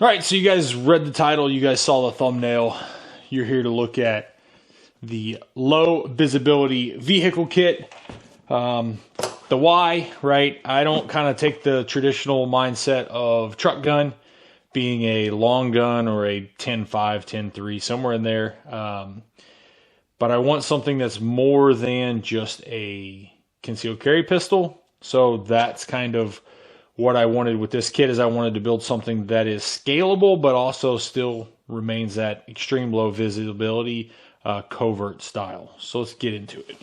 All right, so you guys read the title, you guys saw the thumbnail. You're here to look at the low visibility vehicle kit. The why, right? I don't kind of take the traditional mindset of truck gun being a long gun or a 10.5, 10.3, somewhere in there. But I want something that's more than just a concealed carry pistol. So that's kind of what I wanted with this kit, is I wanted to build something that is scalable, but also still remains that extreme low visibility, covert style. So let's get into it.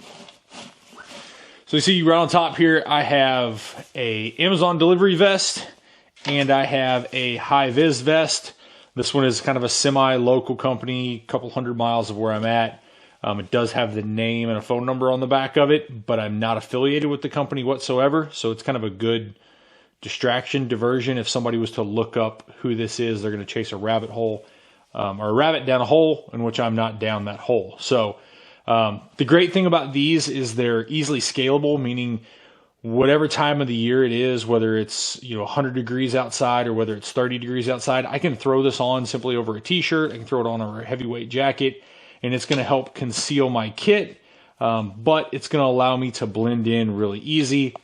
So you see right on top here, I have a Amazon delivery vest and I have a high vis vest. This one is kind of a semi-local company, a couple 100 miles of where I'm at. It does have the name and a phone number on the back of it, but I'm not affiliated with the company whatsoever. So it's kind of a good distraction, diversion. If somebody was to look up who this is, they're going to chase a rabbit hole, or a rabbit down a hole in which I'm not down that hole. So the great thing about these is they're easily scalable, meaning whatever time of the year it is, whether it's 100 degrees outside or whether it's 30 degrees outside, I can throw this on simply over a t-shirt. I can throw it on over a heavyweight jacket, and it's going to help conceal my kit, but it's going to allow me to blend in really easy.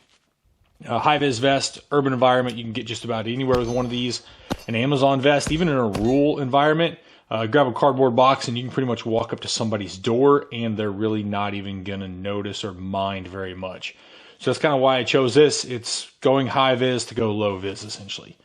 High-vis vest, urban environment, you can get just about anywhere with one of these. An Amazon vest, even in a rural environment, grab a cardboard box and you can pretty much walk up to somebody's door and they're really not even going to notice or mind very much. So that's kind of why I chose this. It's going high-vis to go low-vis, essentially.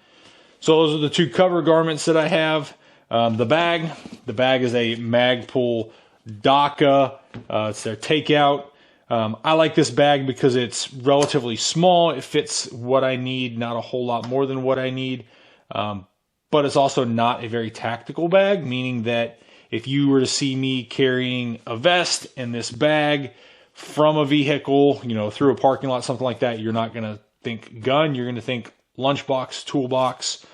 So those are the two cover garments that I have. The bag is a Magpul DACA. It's their takeout. I like this bag because it's relatively small. It fits what I need, not a whole lot more than what I need. But it's also not a very tactical bag, meaning that if you were to see me carrying a vest and this bag from a vehicle, through a parking lot, something like that, you're not going to think gun. You're going to think lunchbox, toolbox.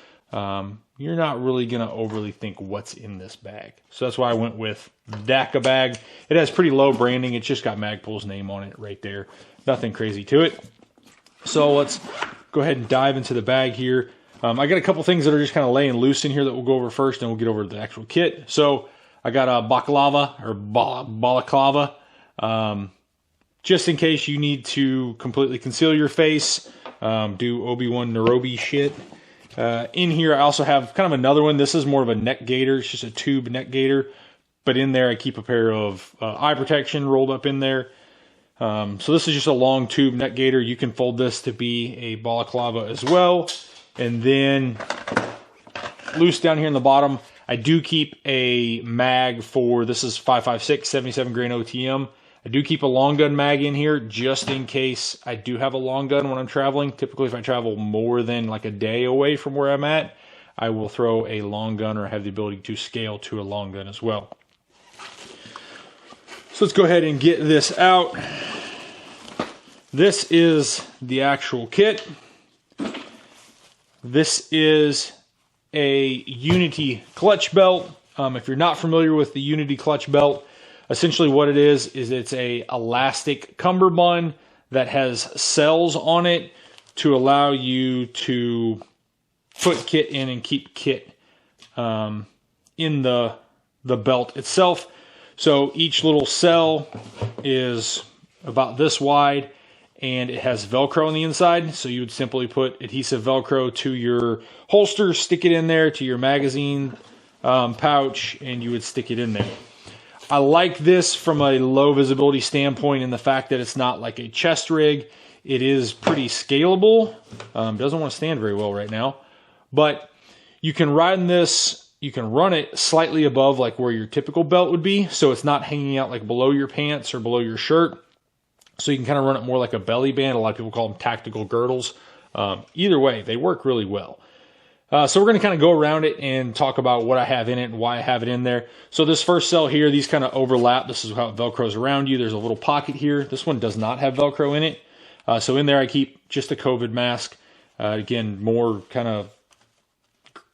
You're not really going to overly think what's in this bag. So that's why I went with DACA bag. It has pretty low branding. It's just got Magpul's name on it right there. Nothing crazy to it. So let's go ahead and dive into the bag here. I got a couple things that are just kind of laying loose in here that we'll go over first, and we'll get over to the actual kit. So I got a balaclava, just in case you need to completely conceal your face, do Obi-Wan Kenobi shit. In here, I also have kind of another one. This is more of a neck gaiter. It's just a tube neck gaiter. But in there, I keep a pair of eye protection rolled up in there. So this is just a long tube neck gaiter. You can fold this to be a balaclava as well. And then loose down here in the bottom, I do keep a mag for, this is 5.56, 77 grain OTM. I do keep a long gun mag in here just in case I do have a long gun when I'm traveling. Typically, if I travel more than like a day away from where I'm at, I will throw a long gun, or have the ability to scale to a long gun as well. So let's go ahead and get this out. This is the actual kit. This is a Unity clutch belt. If you're not familiar with the Unity clutch belt, essentially what it is it's a elastic cummerbund that has cells on it to allow you to put kit in and keep kit in the belt itself. So each little cell is about this wide, and it has Velcro on the inside. So you would simply put adhesive Velcro to your holster, stick it in there, to your magazine pouch, and you would stick it in there. I like this from a low visibility standpoint in the fact that it's not like a chest rig. It is pretty scalable. Doesn't want to stand very well right now. But you can ride in this, you can run it slightly above like where your typical belt would be. So it's not hanging out like below your pants or below your shirt. So you can kind of run it more like a belly band. A lot of people call them tactical girdles. Either way, they work really well. So we're going to kind of go around it and talk about what I have in it and why I have it in there. So this first cell here, these kind of overlap. This is how it Velcros around you. There's a little pocket here. This one does not have Velcro in it. So in there I keep just a COVID mask. Again, more kind of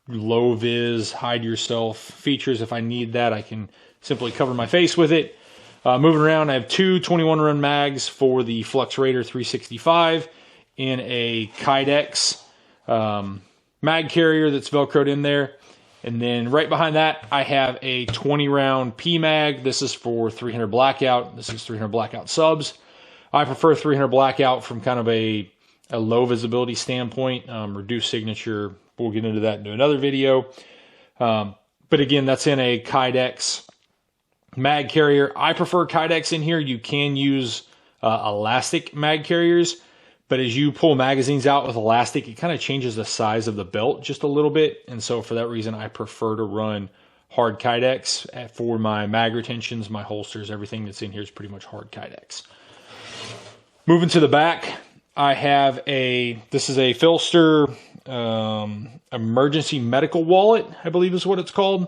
low vis, hide yourself features. If I need that, I can simply cover my face with it. Moving around, I have two 21 run mags for the Flux Raider 365 in a Kydex mag carrier that's Velcroed in there. And then right behind that, I have a 20 round P mag. This is for 300 blackout. This is 300 blackout subs. I prefer 300 blackout from kind of a low visibility standpoint, reduced signature. We'll get into that in another video. But again, that's in a Kydex mag carrier. I prefer Kydex in here. You can use elastic mag carriers, but as you pull magazines out with elastic, it kind of changes the size of the belt just a little bit. And so for that reason, I prefer to run hard Kydex for my mag retentions, my holsters, everything that's in here is pretty much hard Kydex. Moving to the back, I have this is a Filster emergency medical wallet, I believe is what it's called.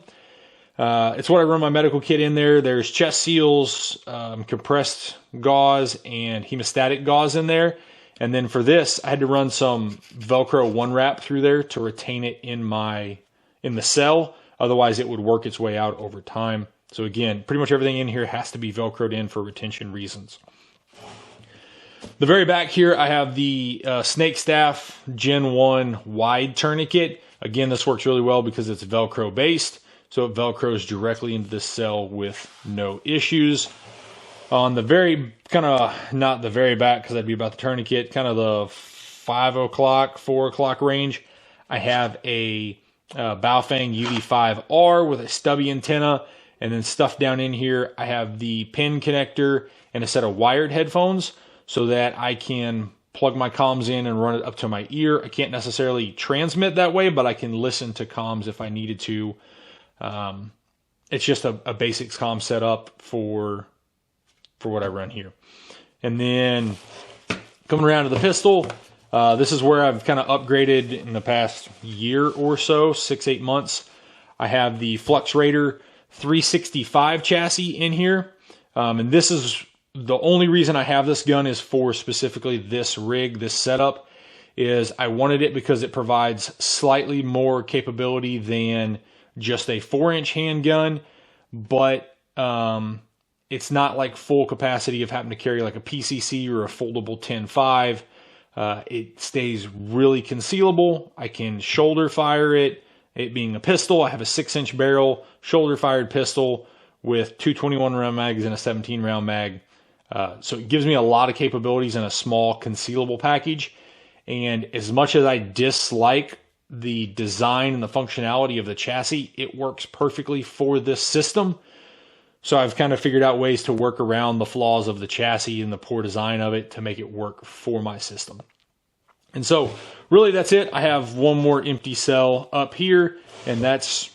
It's what I run my medical kit in there. There's chest seals, compressed gauze, and hemostatic gauze in there. And then for this, I had to run some Velcro one wrap through there to retain it in the cell. Otherwise, it would work its way out over time. So again, pretty much everything in here has to be Velcroed in for retention reasons. The very back here, I have the Snake Staff Gen 1 wide tourniquet. Again, this works really well because it's Velcro based. So it Velcros directly into the cell with no issues. On the very, kind of, not the very back because that'd be about the tourniquet, kind of the 5 o'clock, 4 o'clock range, I have a Baofeng UV5R with a stubby antenna. And then stuffed down in here, I have the pin connector and a set of wired headphones so that I can plug my comms in and run it up to my ear. I can't necessarily transmit that way, but I can listen to comms if I needed to. It's just a basics comm setup for what I run here. And then coming around to the pistol, this is where I've kind of upgraded in the past year or so, 6-8 months. I have the Flux Raider 365 chassis in here. And this is the only reason I have this gun is for specifically this rig, this setup, is I wanted it because it provides slightly more capability than just a 4-inch handgun, but it's not like full capacity of having to carry like a PCC or a foldable 10.5. It stays really concealable. I can shoulder fire it. It being a pistol, I have a 6-inch barrel, shoulder fired pistol with 2 21 round mags and a 17 round mag. So it gives me a lot of capabilities in a small concealable package. And as much as I dislike the design and the functionality of the chassis, it works perfectly for this system. So I've kind of figured out ways to work around the flaws of the chassis and the poor design of it to make it work for my system. And so really that's it. I have one more empty cell up here, and that's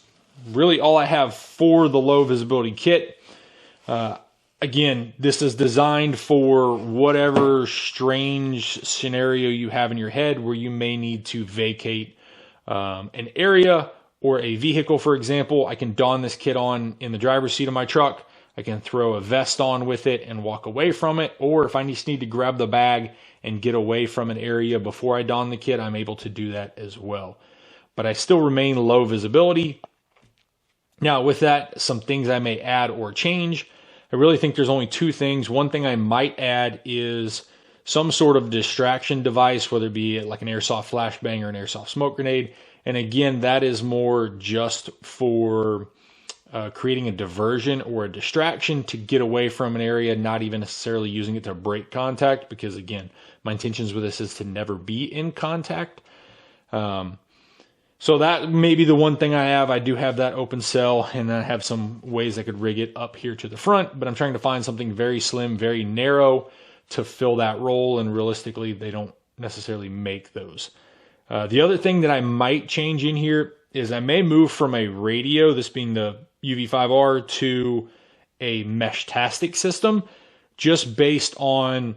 really all I have for the low visibility kit. Again, this is designed for whatever strange scenario you have in your head where you may need to vacate an area or a vehicle, for example. I can don this kit on in the driver's seat of my truck. I can throw a vest on with it and walk away from it. Or if I just need to grab the bag and get away from an area before I don the kit, I'm able to do that as well. But I still remain low visibility. Now with that, some things I may add or change. I really think there's only two things. One thing I might add is some sort of distraction device, whether it be like an airsoft flashbang or an airsoft smoke grenade. And again, that is more just for creating a diversion or a distraction to get away from an area, not even necessarily using it to break contact, because again, my intentions with this is to never be in contact. So that may be the one thing I have. I do have that open cell, and I have some ways I could rig it up here to the front, but I'm trying to find something very slim, very narrow to fill that role, and realistically, they don't necessarily make those. The other thing that I might change in here is I may move from a radio, this being the UV5R, to a mesh-tastic system, just based on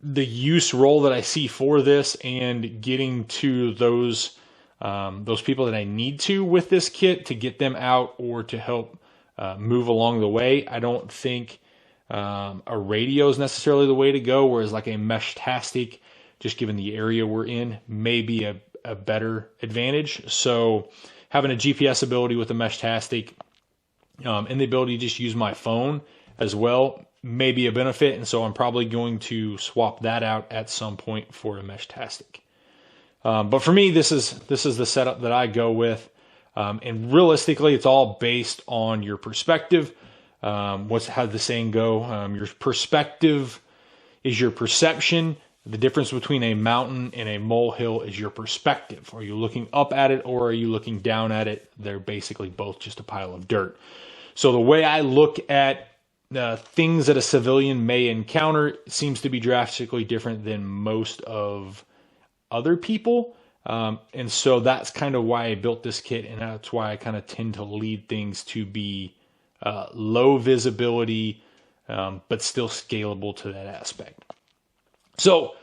the use role that I see for this and getting to those people that I need to with this kit to get them out or to help move along the way. I don't think a radio is necessarily the way to go, whereas like a mesh-tastic, just given the area we're in, may be a better advantage. So having a GPS ability with a mesh-tastic and the ability to just use my phone as well may be a benefit. And so I'm probably going to swap that out at some point for a mesh-tastic. But for me, this is the setup that I go with. And realistically, it's all based on your perspective. How the saying go? Your perspective is your perception. The difference between a mountain and a molehill is your perspective. Are you looking up at it or are you looking down at it? They're basically both just a pile of dirt. So the way I look at things that a civilian may encounter seems to be drastically different than most of other people. And so that's kind of why I built this kit, and that's why I kind of tend to lead things to be low visibility, but still scalable to that aspect. So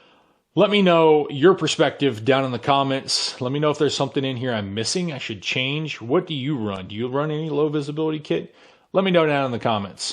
let me know your perspective down in the comments. Let me know if there's something in here I'm missing I should change. What do you run? Do you run any low visibility kit? Let me know down in the comments.